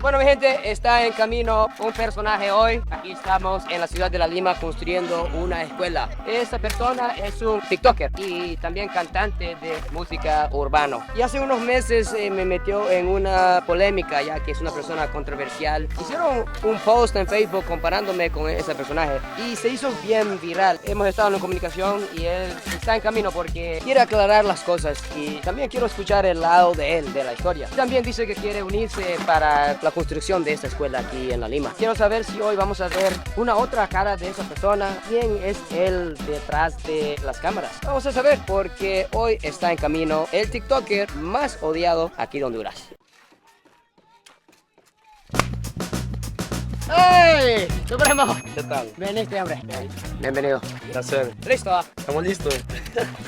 Bueno, mi gente, está en camino un personaje hoy. Aquí estamos en la ciudad de La Lima construyendo una escuela. Esta persona es un TikToker y también cantante de música urbano. Y hace unos meses me metió en una polémica, ya que es una persona controversial. Hicieron un post en Facebook comparándome con ese personaje y se hizo bien viral. Hemos estado en comunicación y él está en camino porque quiere aclarar las cosas y también quiero escuchar el lado de él, de la historia. También dice que quiere unirse para la construcción de esta escuela aquí en La Lima. Quiero saber si hoy vamos a ver una otra cara de esa persona. ¿Quién es él detrás de las cámaras? Vamos a saber porque hoy está en camino el TikToker más odiado aquí de Honduras. ¡Hey! ¡Supremo! ¿Qué tal? Veniste, hombre. Bienvenido. Placer. ¿Listo? ¿Estamos listos?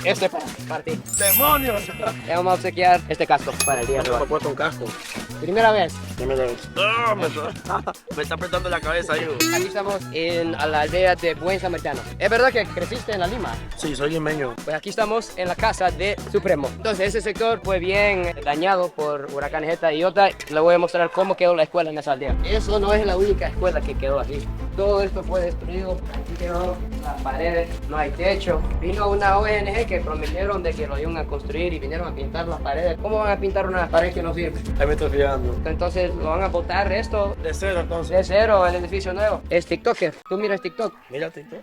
Este para ti. ¡Demonios! Le vamos a obsequiar este casco para el día de Me hoy. he puesto un casco. Primera vez. Primera vez. Me está apretando la cabeza, hijo. Aquí estamos en la aldea de Buen Samaritano. ¿Es verdad que creciste en La Lima? Sí, soy limeño. Pues aquí estamos en la casa de Supremo. Entonces ese sector fue bien dañado por huracanes Eta y Iota. Le voy a mostrar cómo quedó la escuela en esa aldea. Eso no es la única escuela que quedó así. Todo esto fue destruido. Aquí quedó las paredes, no hay techo. Vino una ONG que prometieron de que lo iban a construir y vinieron a pintar las paredes. ¿Cómo van a pintar una pared que no sirve? Ahí me estoy fijando. Entonces lo van a botar esto De cero, entonces. de cero, el edificio nuevo. Es TikToker. Tú miras TikTok. Mira TikTok.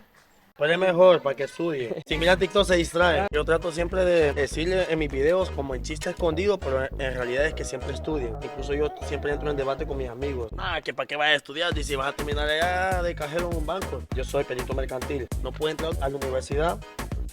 Pues es mejor para que estudie. Si mira TikTok se distrae. Yo trato siempre de decirle en mis videos como en chiste escondido, pero en realidad es que siempre estudien. Incluso yo siempre entro en debate con mis amigos. Que para qué vas a estudiar, dice vas a terminar allá de cajero en un banco. Yo soy perito mercantil. No puedo entrar a la universidad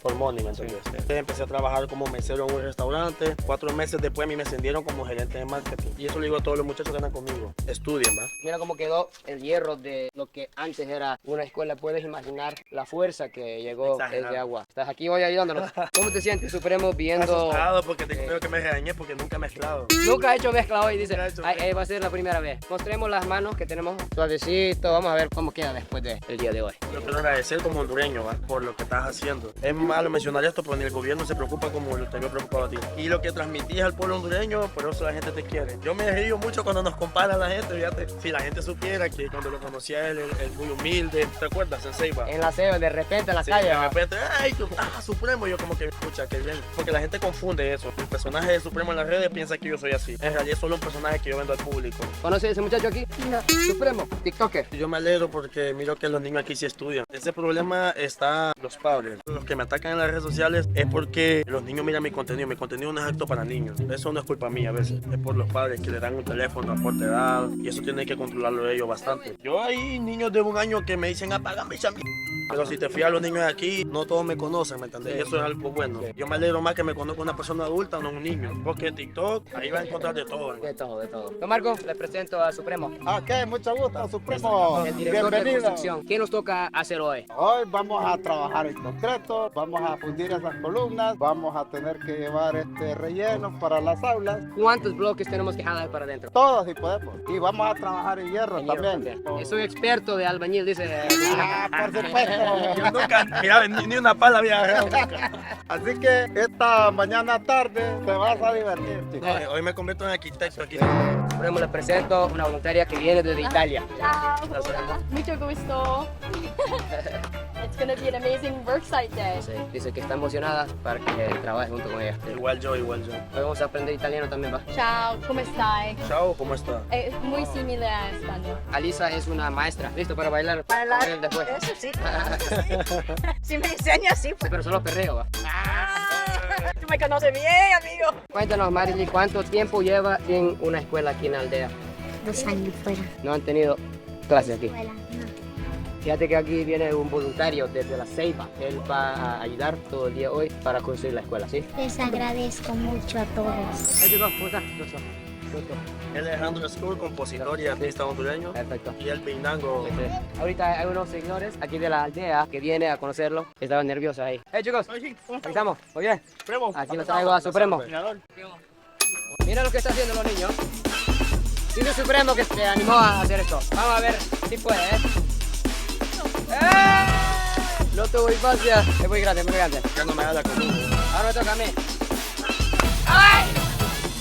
por money, ¿me entiendes? Empecé a trabajar como mesero en un restaurante. 4 meses después a mí me ascendieron como gerente de marketing. Y eso le digo a todos los muchachos que andan conmigo. Estudien, ¿va? Mira cómo quedó el hierro de lo que antes era una escuela. Puedes imaginar la fuerza que llegó Exagerado. desde agua. Estás aquí hoy ayudándonos. ¿Cómo te sientes, Supremo, viendo? Asustado porque te creo que me regañé porque nunca he mezclado. Nunca he hecho mezcla hoy, dice. Nunca he hecho Ahí va a ser la primera vez. Mostremos las manos que tenemos suavecito. Vamos a ver cómo queda después del día de hoy. Yo quiero agradecer como hondureño, ¿va? Por lo que estás haciendo. Es malo mencionar esto, pero ni el gobierno se preocupa como te veo preocupado a ti. Y lo que transmitís al pueblo hondureño, por eso la gente te quiere. Yo me río mucho cuando nos compara la gente, fíjate. Si la gente supiera que cuando lo conocí a él, él muy humilde. ¿Te acuerdas? En Ceiba. En la SEO, de repente en la Sí, calle. de ¿va? repente, ay, Supremo, yo como que escucha, que bien. Porque la gente confunde eso. El personaje de Supremo en las redes piensa que yo soy así. En realidad es solo un personaje que yo vendo al público. ¿Conoces a ese muchacho aquí? No. Supremo, TikToker. Yo me alegro porque miro que los niños aquí sí estudian. Ese problema está los padres. Los que me atacan en las redes sociales es porque los niños miran mi contenido. Mi contenido no es apto para niños. Eso no es culpa mía a veces. Es por los padres que le dan un teléfono a corta edad y eso tienen que controlarlo ellos bastante. Yo hay niños de 1 año que me dicen apágame esa mierda. Pero si te fijas, los niños de aquí no todos me conocen, ¿me entendés? Y eso es algo bueno. Yo me alegro más que me conozca una persona adulta, no un niño. Porque en TikTok, ahí va a encontrar de todo. De todo, de todo. Don Marco, les presento a Supremo, Ok, mucho gusto, Supremo. el director de Bienvenido. construcción. ¿Qué nos toca hacer hoy? Hoy vamos a trabajar en concreto, vamos a fundir esas columnas, vamos a tener que llevar relleno para las aulas, ¿Cuántos bloques tenemos que jalar para adentro? todos si podemos. Y vamos a trabajar en hierro En hierro también. también. Soy experto de albañil, dice. Por supuesto. Yo nunca, mira, ni una pala había agarrado. Así que esta mañana tarde te vas a divertir, chicos. Hoy me convierto en arquitecto aquí. Supremo, les presento una voluntaria que viene desde Italia. Ciao, mucho gusto. It's gonna be an amazing worksite day. Sí, dice que está emocionada para que trabaje junto con ella. Igual yo, igual yo. Hoy vamos a aprender italiano también, ¿va? Ciao, come stai? Chao, ¿cómo está? Es muy similar a español. Alisa es una maestra. ¿Listo para bailar? Para Con él después. Eso sí, claro que sí. Si me enseñas, sí, Sí, pues. pero solo perreo, ¿va? Tú me conoces bien, amigo. Cuéntanos, Marily, ¿cuánto tiempo lleva en una escuela aquí en la aldea? 2 años fuera. ¿No han tenido clases aquí? Escuela, no. Fíjate que aquí viene un voluntario desde la Ceiba. Él va a ayudar todo el día hoy para construir la escuela, ¿sí? Les agradezco mucho a todos. Hey, chicos, ¿cómo están? Gusto. Él es Alejandro School, compositor y artista hondureño. Perfecto. Y el Pinango. Ahorita hay unos seguidores aquí de la aldea que vienen a conocerlo. Estaban nerviosos ahí. Hey chicos, aquí estamos. Muy bien. Aquí lo traigo a Supremo. Mira lo que están haciendo los niños. Dice Supremo que se animó a hacer esto. Vamos a ver si puede, ¿eh? No tuvo infancia. Es muy grande, muy grande. Ya no me da la columna. Ahora me toca a mí. ¡Ay!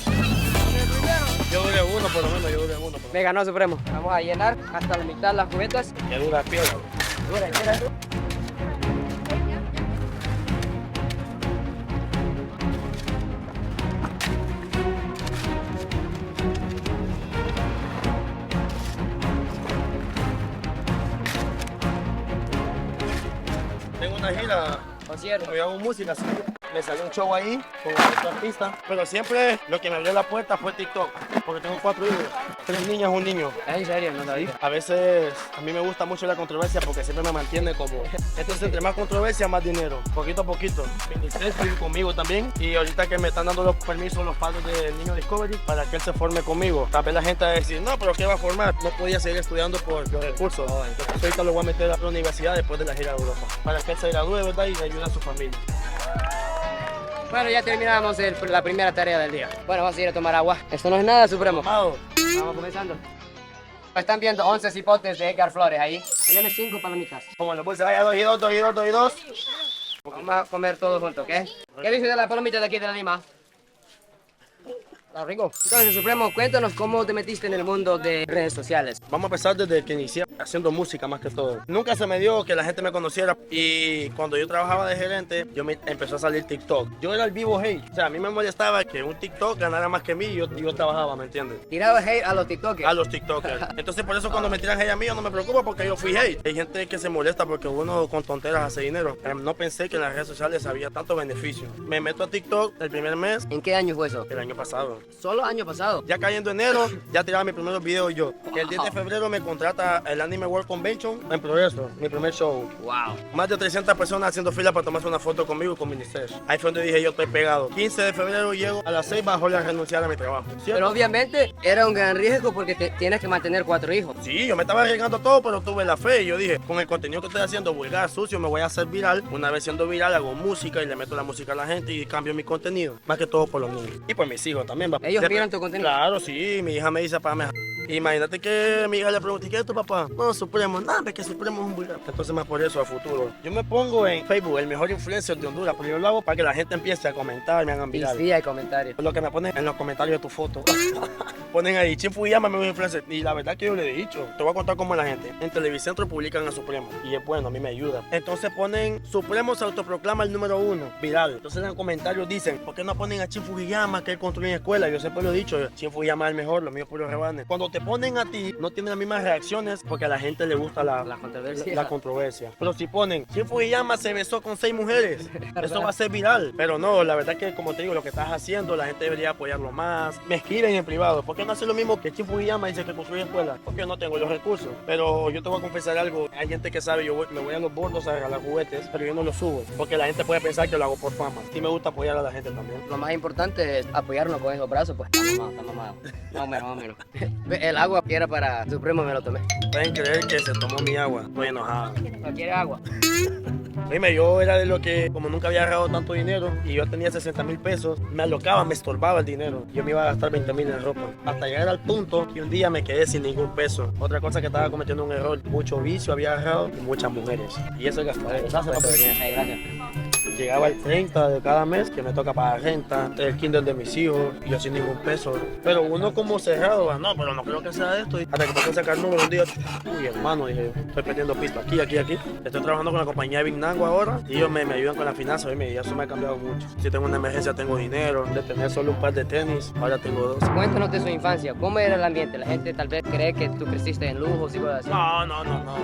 Me primero. Yo duré uno por lo menos, yo duré uno por lo menos. Me ganó Supremo. Vamos a llenar hasta la mitad las cubetas. Que dura piedra. Dura, espera. Tengo una gira, Concierto. yo hago música, así. Me salió un show ahí con otro artista, pero siempre lo que me abrió la puerta fue TikTok, porque tengo 4 hijos, 3 niñas, un niño. ¿Es en serio? No sabía. A veces a mí me gusta mucho la controversia porque siempre me mantiene como... Entonces, entre más controversia, más dinero, poquito a poquito. Ustedes viven conmigo también y ahorita que me están dando los permisos los padres del niño Discovery para que él se forme conmigo. Tal vez la gente va a decir, no, pero ¿qué va a formar? No podía seguir estudiando por los recursos. Entonces ahorita lo voy a meter a la universidad después de la gira de Europa, para que él se gradúe, ¿verdad? Y le ayude a su familia. Bueno, ya terminamos la primera tarea del día. Bueno, vamos a ir a tomar agua. Esto no es nada, Supremo. Amado, Vamos comenzando. Están viendo 11 cipotes de Edgar Flores ahí. Dame 5 palomitas. como lo puse, vaya 2 y 2, 2 y 2, 2 y 2. Vamos a comer todos juntos, ¿ok? ¿Qué dice de las palomitas de aquí de la Lima? Está rico. Entonces, Supremo, cuéntanos cómo te metiste en el mundo de redes sociales. Vamos a empezar desde que inicié haciendo música más que todo. Nunca se me dio que la gente me conociera y cuando yo trabajaba de gerente, empezó a salir TikTok. Yo era el vivo hate. O sea, a mí me molestaba que un TikTok ganara más que mí y yo trabajaba, ¿me entiendes? Tiraba hate a los TikTokers. A los TikTokers. Entonces por eso cuando me tiran hate a mí yo no me preocupo porque yo fui hate. Hay gente que se molesta porque uno con tonteras hace dinero. No pensé que en las redes sociales había tanto beneficio. Me meto a TikTok el primer mes, ¿En qué año fue eso? el año pasado. Solo año pasado. Ya cayendo enero, ya tiraba mis primeros videos yo. El 10 de febrero me contrata el Anime World Convention en Progreso, mi primer show. Wow. Más de 300 personas haciendo fila para tomarse una foto conmigo y con Minisesh. Ahí fue donde dije yo estoy pegado. 15 de febrero llego a las 6 bajo a renunciar a mi trabajo. ¿Cierto? Pero obviamente era un gran riesgo porque tienes que mantener 4 hijos. Sí, yo me estaba arriesgando todo, pero tuve la fe y yo dije, con el contenido que estoy haciendo vulgar, sucio, me voy a hacer viral. Una vez siendo viral hago música y le meto la música a la gente y cambio mi contenido. Más que todo por los niños. Y por mis hijos también. Ellos miran tu contenido. Claro, sí, mi hija me dice para mí. Imagínate que mi hija le pregunté, ¿qué es tu papá? No, Supremo, nada, que Supremo es un vulgar. Entonces más por eso a futuro. Yo me pongo en Facebook, el mejor influencer de Honduras, pero yo lo hago para que la gente empiece a comentar, me hagan Y viral. sí, hay comentarios. Lo que me ponen en los comentarios de tu foto. Ponen ahí, Chin Fuyama me influencer. Y la verdad que yo le he dicho, te voy a contar cómo es la gente. En Televicentro publican a Supremo. Y es bueno, a mí me ayuda. Entonces ponen, Supremo se autoproclama el número 1, viral. Entonces en los comentarios dicen, ¿por qué no ponen a Chin Fuyama que él construye escuela? Yo siempre lo he dicho, Chin Fuyama es el mejor, lo mío puro rebanes. Cuando te ponen a ti, no tienen las mismas reacciones porque a la gente le gusta la controversia. la controversia. Pero si ponen, Chin Fuyama se besó con 6 mujeres, eso va a ser viral. Pero no, la verdad que como te digo, lo que estás haciendo, la gente debería apoyarlo más. Me escriben en privado, ¿por qué no hace lo mismo que Chin Fuyama dice que construye escuela? Porque no tengo los recursos. Pero yo te voy a confesar algo, hay gente que sabe, me voy a los bordos a regalar juguetes, pero yo no los subo, porque la gente puede pensar que lo hago por fama. Sí me gusta apoyar a la gente también. Lo más importante es apoyarnos con esos brazos, pues. Está mamado. Más o menos. El agua que era para Supremo me lo tomé. Pueden creer que se tomó mi agua, estoy enojado. ¿No quiere agua? Dime, yo era de lo que, como nunca había ahorrado tanto dinero y yo tenía 60,000 pesos, me alocaba, me estorbaba el dinero. Yo me iba a gastar 20,000 en ropa. Hasta llegar al punto que un día me quedé sin ningún peso. Otra cosa que estaba cometiendo un error, mucho vicio había agarrado y muchas mujeres. Y eso es gastadero. Gracias. Llegaba el 30 de cada mes que me toca pagar renta, el kinder de mis hijos y yo sin ningún peso. Pero uno como cerrado, no, pero no creo que sea esto. Y hasta que empecé a sacar números un día, uy hermano, dije, estoy perdiendo pisto aquí. Estoy trabajando con la compañía de Vignango ahora y ellos me ayudan con la finanza y eso me ha cambiado mucho. Si tengo una emergencia tengo dinero, de tener solo un par de tenis, ahora tengo 2. Cuéntanos de su infancia. ¿Cómo era el ambiente? La gente tal vez cree que tú creciste en lujos y cosas así. No.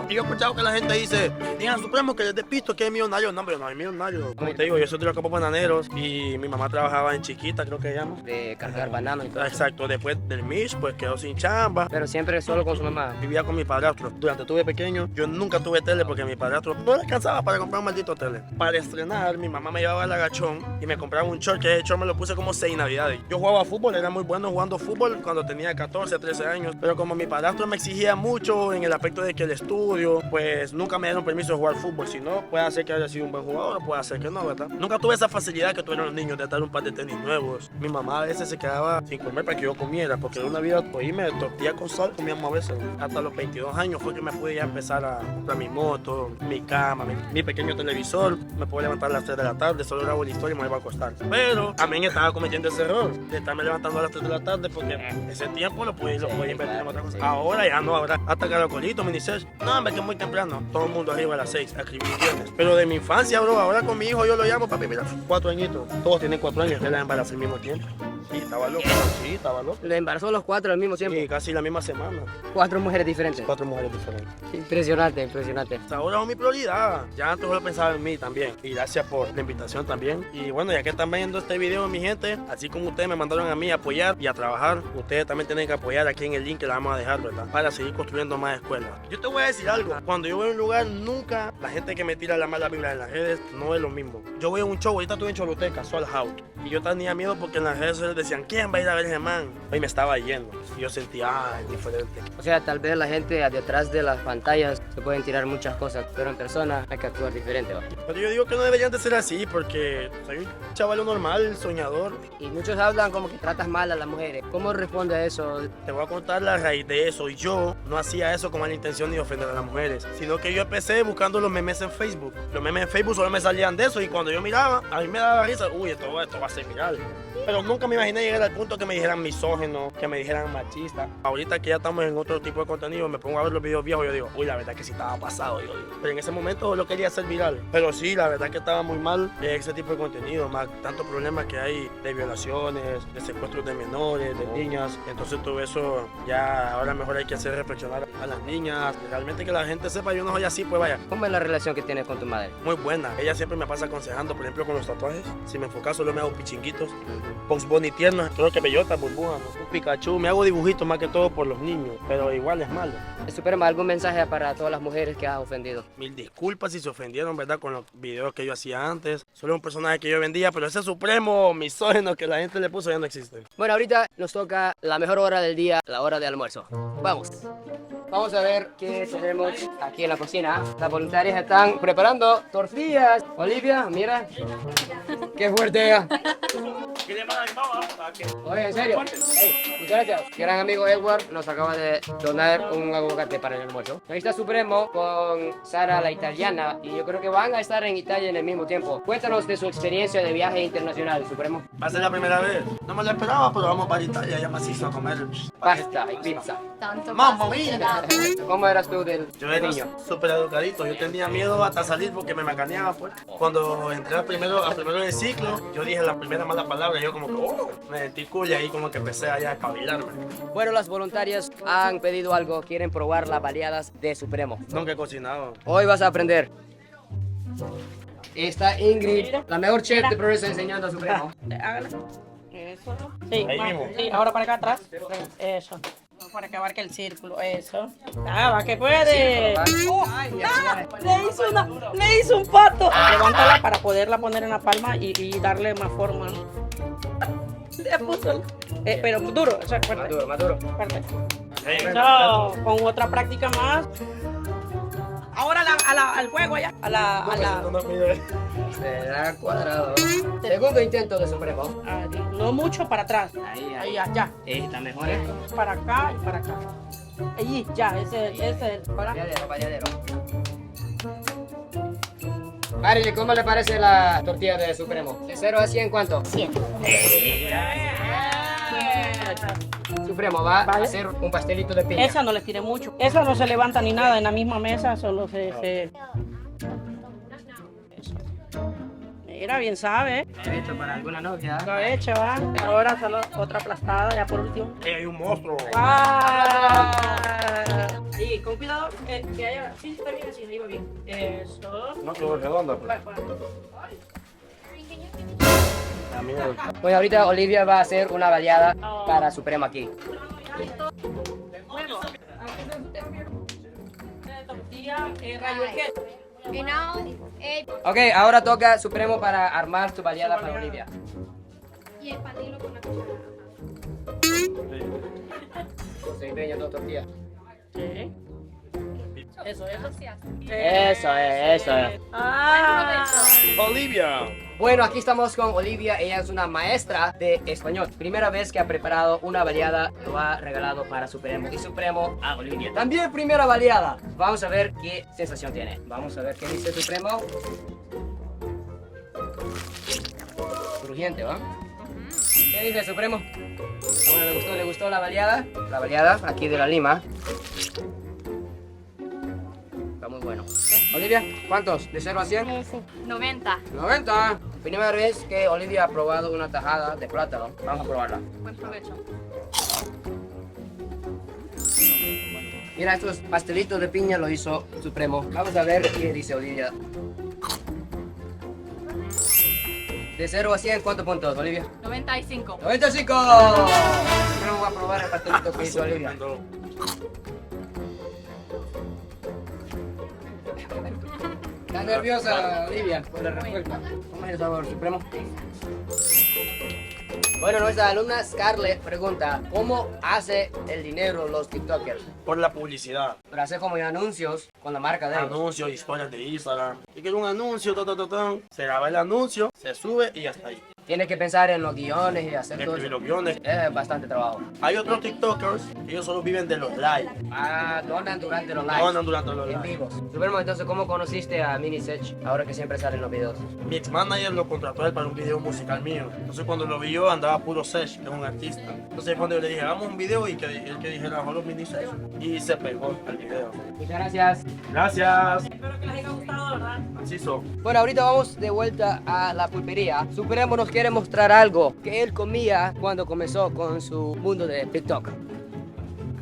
Y yo he escuchado que la gente dice, digan Supremo que les dé pisto, que es millonario. No, pero no es millonario. Como te digo, yo soy de los campos bananeros y mi mamá trabajaba en Chiquita, creo que se llama. De cargar bananos y todo. Exacto, después del Mish, pues quedó sin chamba. Pero siempre solo con su mamá. Vivía con mi padrastro. Durante tuve pequeño, yo nunca tuve tele porque mi padrastro no le alcanzaba para comprar un maldito tele. Para estrenar, mi mamá me llevaba al agachón y me compraba un short, que de hecho me lo puse como 6 navidades. Yo jugaba fútbol, era muy bueno jugando fútbol cuando tenía 14, 13 años. Pero como mi padrastro me exigía mucho en el aspecto de que el estudio, pues nunca me dieron permiso de jugar fútbol. Si no, puede hacer que haya sido un buen jugador, puede hacer que que no, ¿verdad? Nunca tuve esa facilidad que tuvieron los niños de dar un par de tenis nuevos. Mi mamá a veces se quedaba sin comer para que yo comiera, porque en una vida, oíme, tortilla con sal comíamos a veces. Hasta los 22 años fue que me pude ya empezar a comprar mi moto, mi cama, mi pequeño televisor. Me puedo levantar a las 3 de la tarde, solo grabo la historia y me iba a acostar. Pero también estaba cometiendo ese error de estarme levantando a las 3 de la tarde, porque ese tiempo lo podía invertir en otra cosa. Ahora ya no, ahora hasta Caracolito, Minisearch. No, hombre, que es muy temprano. Todo el mundo arriba a las 6, a escribir guiones. Pero de mi infancia, bro, ahora con mi hijo yo lo llamo, papi, mira, 4 añitos. Todos tienen 4 años, que la embarazé al mismo tiempo. Sí, estaba loco, sí, estaba loco. Le embarazó a los 4 al mismo tiempo. Sí, casi la misma semana. 4 mujeres diferentes. 4 mujeres diferentes. Impresionante, impresionante. Ahora es mi prioridad. Ya antes solo pensaba en mí también. Y gracias por la invitación también. Y bueno, ya que están viendo este video, mi gente, así como ustedes me mandaron a mí a apoyar y a trabajar, ustedes también tienen que apoyar aquí en el link que le vamos a dejar, ¿verdad? Para seguir construyendo más escuelas. Yo te voy a decir algo. Cuando yo voy a un lugar, nunca la gente que me tira la mala vibra en las redes no es lo mismo. Yo voy a un show, ahorita estuve en Choluteca, Soul House. Y yo tenía miedo porque en las redes sociales decían, ¿quién va a ir a ver ese man? Y me estaba yendo. Y yo sentía, es diferente. O sea, tal vez la gente detrás de las pantallas se pueden tirar muchas cosas, pero en persona hay que actuar diferente, ¿va? Pero yo digo que no deberían de ser así porque soy un chaval normal, soñador. Y muchos hablan como que tratas mal a las mujeres. ¿Cómo responde a eso? Te voy a contar la raíz de eso. Yo no hacía eso con la intención de ofender a las mujeres, sino que yo empecé buscando los memes en Facebook. Los memes en Facebook solo me salían de eso y cuando yo miraba, a mí me daba risa. Uy, esto va a ser viral. Pero nunca me imaginé llegar al punto que me dijeran misógeno, que me dijeran machista. Ahorita que ya estamos en otro tipo de contenido, me pongo a ver los videos viejos y yo digo, uy, la verdad que sí estaba pasado. Pero en ese momento lo quería hacer viral. Pero sí, la verdad que estaba muy mal ese tipo de contenido, más tantos problemas que hay de violaciones, de secuestros de menores, de niñas. Entonces todo eso ya ahora mejor hay que hacer reflexionar a las niñas. Realmente que la gente sepa, yo no soy así, pues vaya. ¿Cómo es la relación que tienes con tu madre? Muy buena. Ella siempre me pasa aconsejando, por ejemplo, con los tatuajes. Si me enfocas, solo me hago pichinguitos. Box Bunny tiernos, creo que bellotas, burbujas, un Pikachu. Me hago dibujitos más que todo por los niños, pero igual es malo. Suprema, ¿algún mensaje para todas las mujeres que has ofendido? Mil disculpas si se ofendieron, ¿verdad? Con los videos que yo hacía antes. Solo un personaje que yo vendía, pero ese supremo misógino que la gente le puso ya no existe. Bueno, ahorita nos toca la mejor hora del día, la hora de almuerzo. Vamos. Vamos a ver qué tenemos aquí en la cocina. Las voluntarias están preparando tortillas. Olivia, mira. Qué fuerte ella. Oye, en serio. Hey, muchas gracias. Gran amigo Edward nos acaba de donar un aguacate para el almuerzo. Ahí está Supremo con Sara la italiana y yo creo que van a estar en Italia en el mismo tiempo. Cuéntanos de su experiencia de viaje internacional, Supremo. Va a ser la primera vez. No me lo esperaba, pero vamos para Italia, ya macizo a comer. Pasta y pizza. Tanto ¡Mamma pasta. mía! ¿Cómo eras tú del Yo era niño? súper educadito, yo tenía miedo hasta salir porque me macaneaba, pues. Cuando entré a primero del ciclo, yo dije la primera mala palabra, yo como que, me sentí cool y ahí como que empecé allá a espabilarme. Bueno, las voluntarias han pedido algo, quieren probar las baleadas de Supremo. Nunca he cocinado. Hoy vas a aprender. Está Ingrid, la mejor chef de Progreso, enseñando a Supremo. Hágale. Eso. Sí, Ahí mismo. sí, ahora para acá atrás. Eso. Para que abarque el círculo. Eso. Ah, va que puede. Le hizo un pato. Levántala para poderla poner en la palma y darle más forma. Le puso. Pero duro, eso es fuerte. Maduro, maduro. Fuerte. Eso, con otra práctica más. Ahora al juego allá. Será cuadrado. Segundo intento de Supremo. No mucho para atrás. Ahí. Ya. Está mejor esto. Para acá y para acá. Ahí, ya, ese. Para. Variadero. Marilyn, ¿cómo le parece la tortilla de Supremo? ¿De 0 a 100 cuánto? 100. Supremo va a Vale. hacer un pastelito de piña. Esa no le tiré mucho. Esa no se levanta ni nada en la misma mesa, solo se... Eso. Mira, bien sabe. He visto para alguna novia. Lo he hecho, ¿va? Ahora solo otra aplastada, ya por último. Hay un monstruo. Ahí, con cuidado, que haya... Sí, está bien así, ahí va bien. Eso. No quedó redonda, pero. Pues ahorita Olivia va a hacer una baleada para Supremo aquí. Tortilla, rayo el queso. And now, Ok, ahora toca Supremo para armar su baleada para Olivia. y expandirlo con la cuchara. Se empeñan dos tortillas. Sí. Eso, eso. Eso es. Ah. Olivia. Bueno, aquí estamos con Olivia. Ella es una maestra de español. Primera vez que ha preparado una baleada, lo ha regalado para Supremo. Y Supremo a Olivia. También primera baleada. Vamos a ver qué sensación tiene. Vamos a ver qué dice Supremo. Crujiente, ¿va? ¿Qué dice Supremo? Bueno, le gustó la baleada. La baleada aquí de la Lima. Está muy bueno. Olivia, ¿cuántos? ¿De 0 a 100? Ese. 90. 90. Primera vez que Olivia ha probado una tajada de plátano. Vamos a probarla. Buen provecho. Mira, estos pastelitos de piña lo hizo Supremo. Vamos a ver qué dice Olivia. De 0 a 100, ¿cuántos puntos, Olivia? 95. 95. Ahora voy a probar el pastelito que hizo Olivia. Está nerviosa, Olivia, por la respuesta. ¿Cómo es el sabor, Supremo? Bueno, nuestra alumna Scarlett pregunta, ¿cómo hace el dinero los TikTokers? Por la publicidad. Pero hace como anuncios con la marca de ellos. Anuncios, historias de Instagram. Si quiero un anuncio, se graba el anuncio, se sube y ya está ahí. Tienes que pensar en los guiones y hacer todo Escribir eso. los guiones. Es bastante trabajo. Hay otros TikTokers que ellos solo viven de los live. Ah, donan durante los lives. Donan durante los En live. vivos. Supremo, entonces, ¿cómo conociste a Mini Sech ahora que siempre salen los videos? Mi ex manager lo contrató a él para un video musical mío. Entonces cuando lo vi yo andaba puro Sech, que es un artista. Entonces cuando yo le dije, hagamos un video y que él que dijera, solo Mini Sech. Y se pegó el video. Muchas gracias. Gracias. Espero que les haya gustado, ¿verdad? Así son. Bueno, ahorita vamos de vuelta a la pulpería. Supremo nos quiere mostrar algo que él comía cuando comenzó con su mundo de TikTok.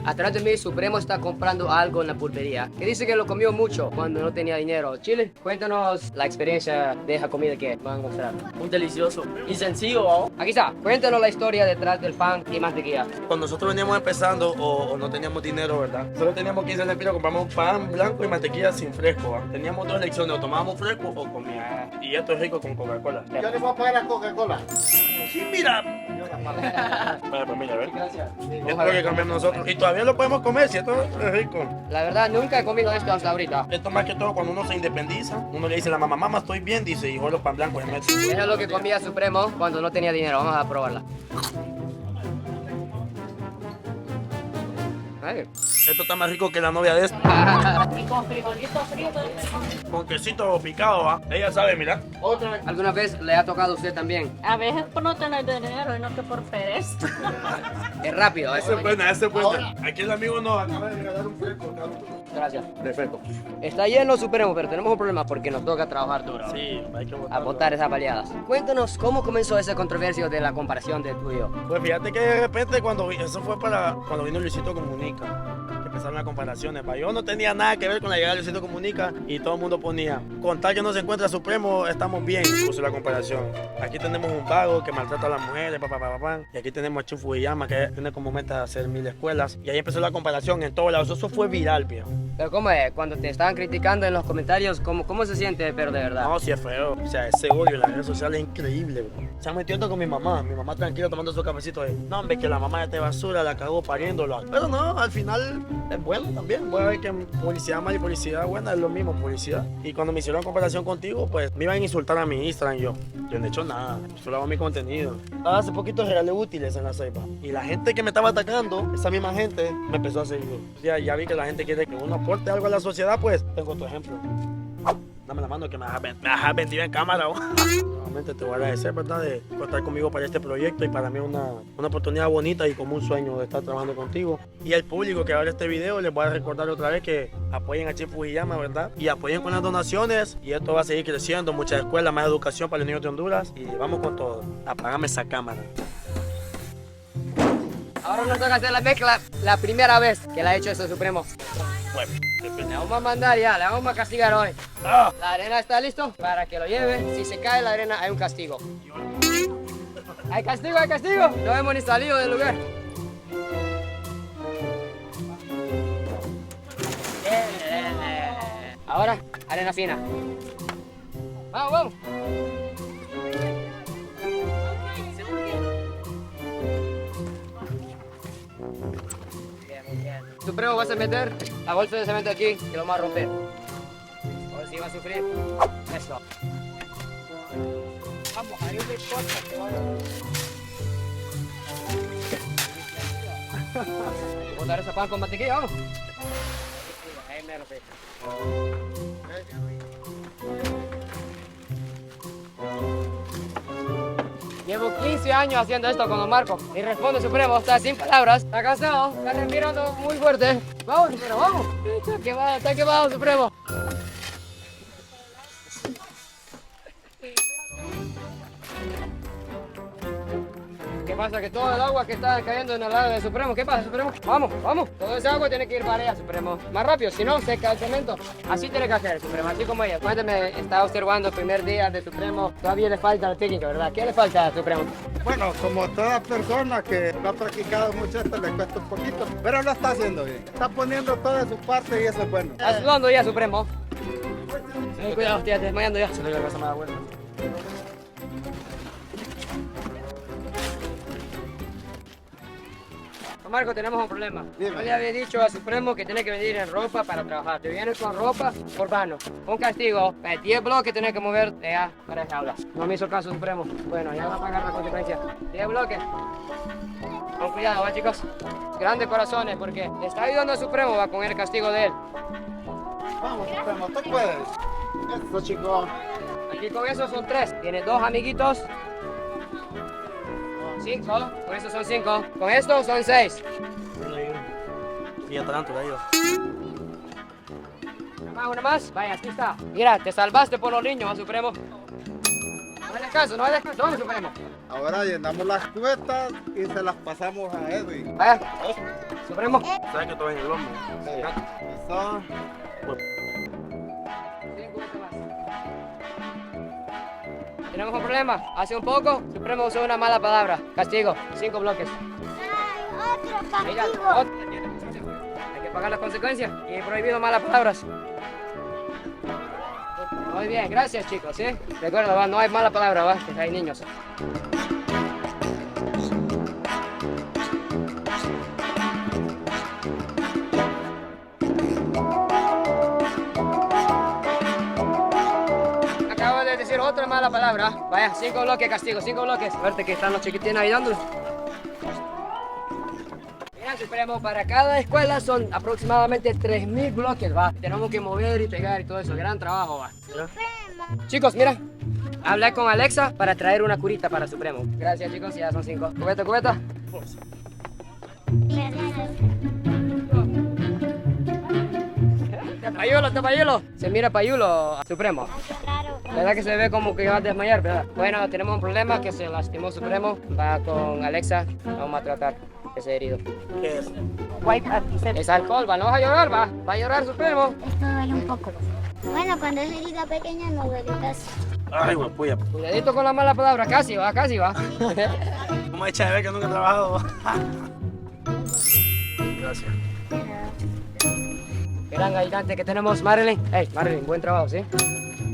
Atrás de mí, Supremo está comprando algo en la pulpería, que dice que lo comió mucho cuando no tenía dinero. Chile, cuéntanos la experiencia de esa comida que van a mostrar. Muy delicioso y sencillo, ¿no? Aquí está, cuéntanos la historia detrás del pan y mantequilla. Cuando nosotros veníamos empezando o no teníamos dinero, ¿verdad? Solo teníamos 15 lempiras, compramos pan blanco y mantequilla sin fresco, ¿va? Teníamos dos elecciones, o tomábamos fresco o comíamos. Y esto es rico con Coca-Cola. Yo le voy a pagar a Coca-Cola. Sí, mira. Vale, pues mira, a ver. Gracias. Esto es lo que cambiamos nosotros. Y todavía lo podemos comer, si esto es rico. La verdad, nunca he comido esto hasta ahorita. Esto más que todo cuando uno se independiza, uno le dice a la mamá, mamá, estoy bien, dice, y los pan blancos en medio. Eso es lo que comía Supremo cuando no tenía dinero. Vamos a probarla. Ay. Esto está más rico que la novia de este. Y con frijolitos fritos. Con quesito picado, ¿va? Ella sabe, mira. Otra. ¿Alguna vez le ha tocado a usted también? A veces por no tener dinero y no que por pereza. Es rápido, Esa es buena, esa es buena. Aquí el amigo nos acaba de regalar un fresco. Gracias. Perfecto. Está lleno Supremo, pero tenemos un problema porque nos toca trabajar duro. Sí, hay que A botarlo. botar esas baleadas. Cuéntanos cómo comenzó esa controversia de la comparación de tú y yo. Pues fíjate que de repente eso fue para cuando vino Luisito Comunica, que empezaron las comparaciones. Yo no tenía nada que ver con la llegada de Luisito Comunica y todo el mundo ponía, con tal que no se encuentra Supremo, estamos bien, puso la comparación. Aquí tenemos un vago que maltrata a las mujeres, y aquí tenemos a Chu Fujiyama que tiene como meta hacer 1000 escuelas. Y ahí empezó la comparación en todos lados. Eso fue viral, viejo. Pero ¿cómo es? Cuando te estaban criticando en los comentarios, ¿cómo se siente, pero de verdad? No, sí es feo. O sea, ese odio en las redes sociales es increíble, bro. Se ha metido con mi mamá tranquila tomando su cafecito ahí. No, hombre, que la mamá de este basura la cagó pariéndolo. Pero no, al final es bueno también. Voy a ver que publicidad mala y publicidad buena es lo mismo, publicidad. Y cuando me hicieron comparación contigo, pues me iban a insultar a mi Instagram. Yo no he hecho nada, solo hago mi contenido. Hace poquito regalé útiles en la ceiba. Y la gente que me estaba atacando, esa misma gente, me empezó a seguir. Ya vi que la gente quiere que uno aporte algo a la sociedad, pues tengo tu ejemplo. Dame la mano que me has vendido en cámara. Nuevamente te voy a agradecer, ¿verdad? De contar conmigo para este proyecto y para mí una oportunidad bonita y como un sueño de estar trabajando contigo. Y al público que va a ver este video les voy a recordar otra vez que apoyen a Chief Fujiyama, ¿verdad? Y apoyen con las donaciones y esto va a seguir creciendo. Muchas escuelas, más educación para los niños de Honduras y vamos con todo. Apágame esa cámara. Ahora nos toca hacer la mezcla la primera vez que la ha hecho ese Supremo. Bueno, Le vamos a mandar ya, le vamos a castigar hoy. ¡Ah! La arena está listo para que lo lleve. Si se cae la arena hay un castigo. Hay castigo, hay castigo. No hemos ni salido del lugar. Ahora, arena fina. Vamos, vamos. Bien, muy bien. Supremo, vas a meter la bolsa de cemento aquí y lo vamos a romper. A ver si va a sufrir. Eso. Vamos, ahí no importa que vaya. Botar esa pan con mantequilla, vamos. Ahí mero, sí. Llevo 15 años haciendo esto con Don Marco. Y responde Supremo, está sin palabras, está cansado, está respirando muy fuerte. Vamos, Supremo, vamos. Está quemado, Supremo. ¿Qué pasa? Que todo el agua que está cayendo en el lado de Supremo, ¿qué pasa, Supremo? Vamos, vamos. Todo ese agua tiene que ir para allá, Supremo. Más rápido, si no, seca el cemento. Así tiene que hacer, Supremo, así como ella. Cuéntame, está observando el primer día de Supremo. Todavía le falta la técnica, ¿verdad? ¿Qué le falta, Supremo? Bueno, como toda persona que no ha practicado mucho esto, le cuesta un poquito, pero lo está haciendo bien. Está poniendo toda su parte y eso es bueno. Está sudando ya, Supremo. Cuidado, estoy desmayando ya. Se le casa más vuelta. Marco, tenemos un problema. Dime. Yo le había dicho a Supremo que tiene que venir en ropa para trabajar. Te vienes con ropa urbano. Un castigo. 10 bloques tienes que mover de allá para esa aula. No me hizo caso Supremo. Bueno, ya va a pagar la consecuencia. 10 bloques. Con cuidado, ¿va, chicos? Grandes corazones, porque le está ayudando a Supremo, va con el castigo de él. Vamos, Supremo, tú puedes. Eso, chicos. Aquí con eso son 3. Tiene 2 amiguitos. 5. Con eso son 5. Con esto son 6. Y ya tarántula ahí va. Una más. Vaya, aquí está. Mira, te salvaste por los niños, ¿va, Supremo? No hagas caso, no hagas caso. Vamos, Supremo. Ahora llenamos las cubetas y se las pasamos a Edwin. Vaya. Supremo. ¿Sabes que todo en el lomo? Sí. Eso. 5 más. Tenemos un problema. Hace un poco, Supremo usó una mala palabra. Castigo. 5 bloques. Mira, otro. Hay que pagar las consecuencias. Y prohibido malas palabras. Muy bien, gracias, chicos, ¿sí? Recuerda, va, no hay mala palabra, va, que hay niños. Acabo de decir otra mala palabra. Vaya, 5 bloques, castigo, 5 bloques. Suerte que están los chiquitines ayudándolos. Mira, Supremo, para cada escuela son aproximadamente 3000 bloques, va. Tenemos que mover y pegar y todo eso. Gran trabajo, va. Chicos, mira. Hablé con Alexa para traer una curita para Supremo. Gracias, chicos, ya son 5. Cubeta, cubeta. Te payulo. Se mira payulo, Supremo. ¿Verdad que se ve como que va a desmayar, verdad? Bueno, tenemos un problema que se lastimó Supremo. Va con Alexa, vamos a tratar ese herido. ¿Qué es? Es alcohol, va, no vas a llorar, va. Va a llorar Supremo. Esto duele un poco. Bueno, cuando es herida pequeña no duele casi. Ay, guapuya. Cuidadito con la mala palabra, casi va, casi va. ¿Cómo echa de ver que nunca he trabajado? Gracias. Gran ayudante que tenemos, Marilyn. Hey, Marilyn, buen trabajo, ¿sí?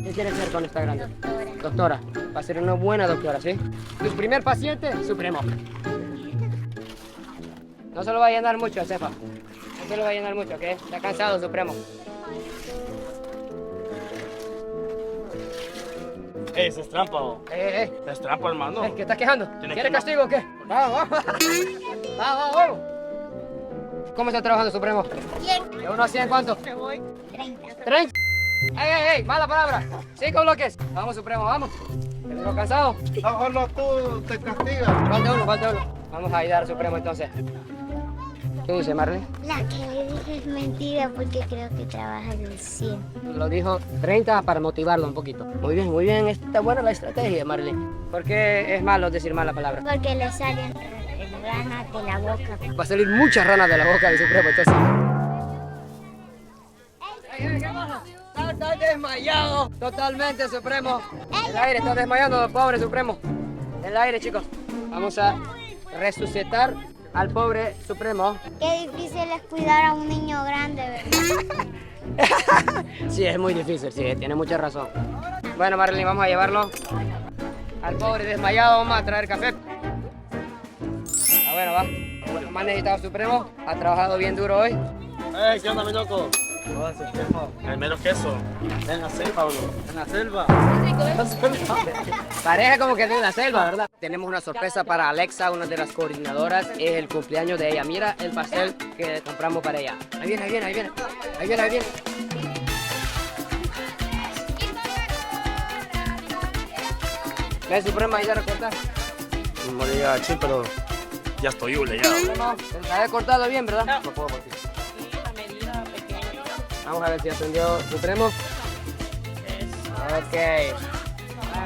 ¿Qué quieres ser cuando está grande? Doctora. Va a ser una buena doctora, ¿sí? Tu primer paciente, Supremo. No se lo va a llenar mucho, Cefa. No se lo va a llenar mucho, ¿ok? Está cansado, Supremo. Ese es trampa, ¿o? Es trampa, hermano. ¿Qué estás quejando? Tienes ¿Quieres que- castigo o qué? Vamos, vamos. Vamos, vamos. ¿Cómo está trabajando, Supremo? Bien. ¿De 1 a 100 cuánto? 30. 30. ¡Ey! Mala palabra. 5 bloques. Vamos, Supremo, vamos. ¿Estás cansado? Ojalá tú te castigas. Falta uno. Vamos a ayudar a Supremo entonces. ¿Qué dice, Marley? La que le dije es mentira porque creo que trabaja del 100. Lo dijo 30 para motivarlo un poquito. Muy bien. Está buena la estrategia, Marley. ¿Por qué es malo decir mala palabra? Porque le salen ranas de la boca. Va a salir muchas ranas de la boca de Supremo, entonces. ¿Qué pasa? Está desmayado totalmente, Supremo. El aire está desmayando, pobre Supremo. El aire, chicos. Vamos a resucitar al pobre Supremo. Qué difícil es cuidar a un niño grande, ¿verdad? Sí, es muy difícil, sí, tiene mucha razón. Bueno, Marilyn, vamos a llevarlo al pobre desmayado. Vamos a traer café. Bueno, va. Lo más necesitado Supremo. Ha trabajado bien duro hoy. ¿Qué onda, mi loco? El mero queso. En la selva, bro. En la selva. Pareja como que en la selva, ¿verdad? Tenemos una sorpresa para Alexa, una de las coordinadoras. Es el cumpleaños de ella. Mira el pastel que compramos para ella. Ahí viene, ahí viene, ahí viene. Ahí viene, ahí viene. ¿Qué es Supremo? Ahí a recortar. Moría sí, pero ya estoy obligado. Supremo, se la he cortado bien, ¿verdad? No puedo partir. Sí, la medida pequeña. Vamos a ver si aprendió Supremo. Ok.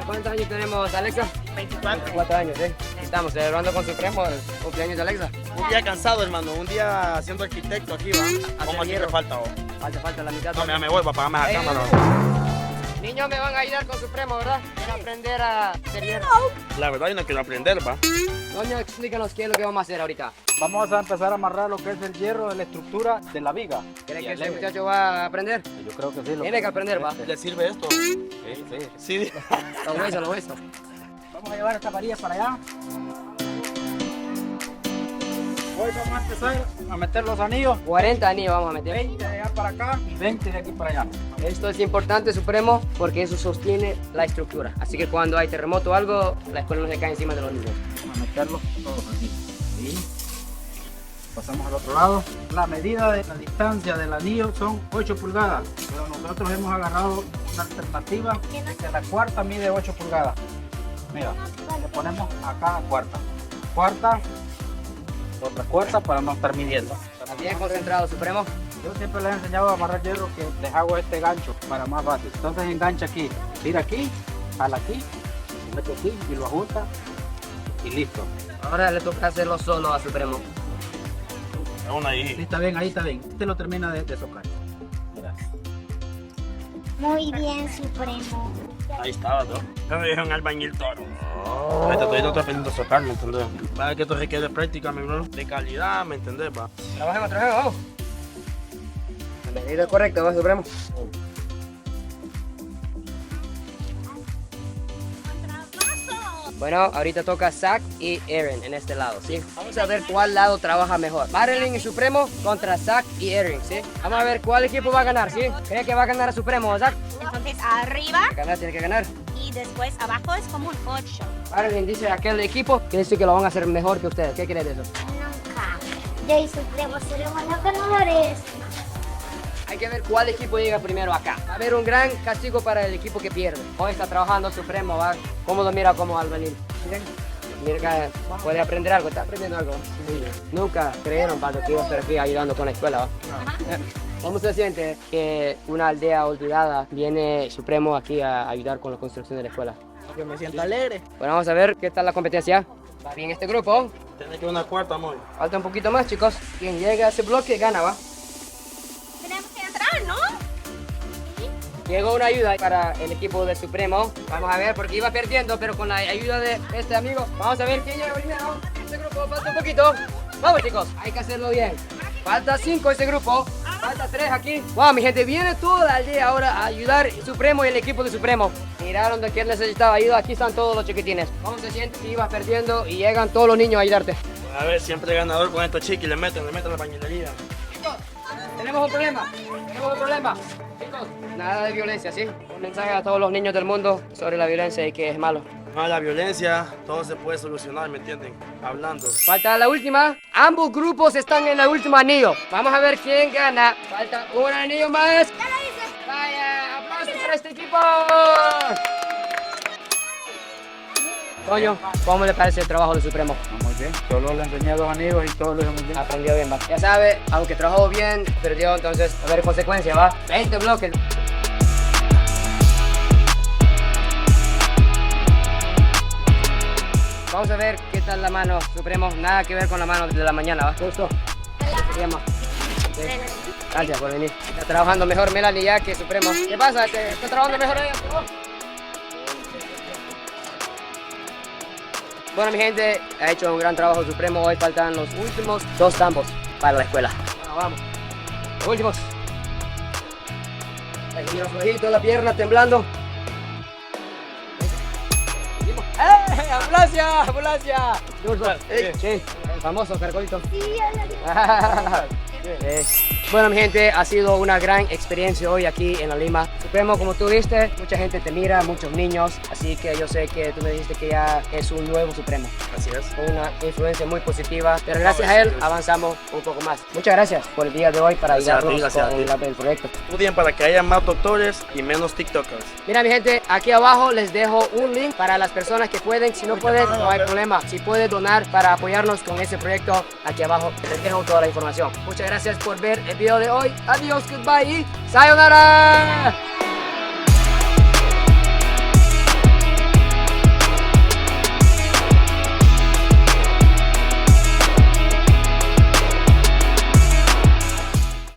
¿Cuántos años tenemos, Alexa? 24 años, ¿eh? Estamos celebrando con Supremo el cumpleaños de Alexa. Un día cansado, hermano. Un día siendo arquitecto aquí, ¿va? ¿Cómo aquí me falta? Falta la mitad. No, mira, me voy para pagarme la cámara. Niños me van a ayudar con Supremo, ¿verdad? Quiero aprender a hacer hierro. La verdad, yo no quiero aprender, ¿va? Doña, explícanos qué es lo que vamos a hacer ahorita. Vamos a empezar a amarrar lo que es el hierro de la estructura de la viga. ¿Cree que este muchacho va a aprender? Yo creo que sí. Tiene que aprender, va. ¿Le sirve esto? Sí, sí. Sí. Lo hueso. Vamos a llevar esta varilla para allá. Hoy vamos a empezar a meter los anillos. 40 anillos vamos a meter. 20 de allá para acá y 20 de aquí para allá. Esto es importante, Supremo, porque eso sostiene la estructura. Así que cuando hay terremoto o algo, la escuela no se cae encima de los niños. Vamos a meterlos todos aquí. ¿Sí? Pasamos al otro lado. La medida de la distancia del anillo son 8 pulgadas. Pero nosotros hemos agarrado una alternativa que la cuarta mide 8 pulgadas. Mira, le ponemos acá cuarta. Cuarta, otra cuarta para no estar midiendo. Bien concentrado, Supremo. Yo siempre les he enseñado a amarrar hierro que les hago este gancho para más fácil. Entonces engancha aquí, tira aquí, jala aquí, y mete aquí y lo ajusta y listo. Ahora le toca hacerlo solo a Supremo. Aún Sí, ahí. está bien, ahí está bien. Este lo termina de tocar. Mira. Muy bien, Supremo. Ahí estaba, ¿no? Yo me dije un albañil toro. Ahorita estoy aprendiendo a tocar, ¿me entendés? Para que esto requiere práctica, mi bro. De calidad, ¿me entendés, pa? Trabajemos, vamos. La medida correcta, va, Supremo. Bueno, ahorita toca Zack y Aaron en este lado, ¿sí? Vamos a ver cuál lado trabaja mejor. Marilyn y Supremo contra Zack y Aaron, ¿sí? Vamos a ver cuál equipo va a ganar, ¿sí? ¿Cree que va a ganar a Supremo o Zack? Entonces arriba Tiene que ganar. y después abajo es como un 8. Marilyn dice aquel equipo que dice que lo van a hacer mejor que ustedes. ¿Qué cree de eso? Nunca. Yo y Supremo seremos los ganadores. Hay que ver cuál equipo llega primero acá. Va a haber un gran castigo para el equipo que pierde. Hoy está trabajando Supremo, ¿va? ¿Cómo lo mira como albañil? Miren. Mira que puede aprender algo, está aprendiendo algo. Sí. Nunca creyeron para que iba a estar aquí ayudando con la escuela, ¿va? ¿Cómo se siente que una aldea olvidada viene Supremo aquí a ayudar con la construcción de la escuela? Yo me siento alegre. Bueno, vamos a ver qué tal la competencia. Va bien este grupo. Tiene que una cuarta, amor. Falta un poquito más, chicos. Quien llega a ese bloque gana, ¿va? Tenemos que entrar, ¿no? Llegó una ayuda para el equipo de Supremo. Vamos a ver, porque iba perdiendo, pero con la ayuda de este amigo. Vamos a ver quién llega primero. Este grupo falta un poquito. Vamos, chicos, hay que hacerlo bien. Falta 5 ese grupo. Falta 3 aquí. Wow, mi gente, viene toda la aldea ahora a ayudar Supremo y el equipo de Supremo. Miraron de quién necesitaba ayuda. Aquí están todos los chiquitines. ¿Cómo se siente si ibas perdiendo y llegan todos los niños a ayudarte? A ver, siempre ganador con estos chiquis. Le meten la bañilería. Chicos, tenemos un problema. Chicos, nada de violencia, ¿sí? Un mensaje a todos los niños del mundo sobre la violencia y que es malo. No, la violencia, todo se puede solucionar, ¿me entienden? Hablando. Falta la última. Ambos grupos están en el último anillo. Vamos a ver quién gana. Falta un anillo más. Vaya, aplausos para este equipo. Coño, ¿cómo le parece el trabajo de Supremo? Muy bien. Solo le enseñé 2 anillos y todo lo hizo muy bien. Aprendió bien, va. Ya sabe, aunque trabajó bien, perdió, entonces a ver consecuencia, va. 20 bloques. Vamos a ver qué tal la mano, Supremo. Nada que ver con la mano de la mañana, ¿va? Justo. Gracias por venir. Está trabajando mejor Melanie ya que Supremo. ¿Qué pasa? ¿Está trabajando mejor ella? Bueno, mi gente, ha hecho un gran trabajo Supremo. Hoy faltan los últimos 2 tambos para la escuela. Bueno, vamos. Los últimos. Aquí los ojitos, la pierna temblando. ¡Eh! ¡Ambulancia! ¡Ambulancia! Sí, el famoso carcolito. Sí, ya lo vi. Sí. Bueno, mi gente, ha sido una gran experiencia hoy aquí en La Lima. Supremo, como tú viste, mucha gente te mira, muchos niños, así que yo sé que tú me dijiste que ya es un nuevo Supremo. Así es. Una influencia muy positiva, pero gracias a él avanzamos un poco más. Muchas gracias por el día de hoy para ayudarnos con el proyecto. Estudien para que haya más doctores y menos TikTokers. Mira, mi gente, aquí abajo les dejo un link para las personas que pueden. Si no pueden, no hay problema. Si puedes donar para apoyarnos con ese proyecto, aquí abajo les dejo toda la información. Muchas gracias por ver el video de hoy. Adiós, goodbye y sayonara.